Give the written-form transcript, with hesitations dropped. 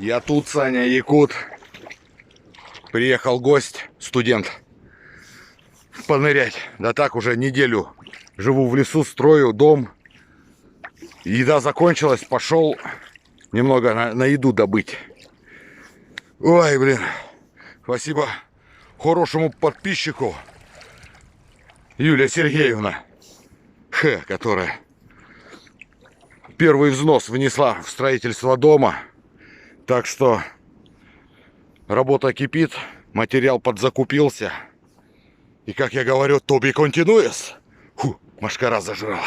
Я тут, Саня, якут. Приехал гость, студент, понырять. Да так уже неделю живу в лесу, строю дом. Еда закончилась, пошел немного на еду добыть. Ой, блин. Спасибо хорошему подписчику Юлия Сергеевна, которая первый взнос внесла в строительство дома. Так что работа кипит, материал подзакупился. И как я говорю, to be continuous. Фу, мошкара зажрала.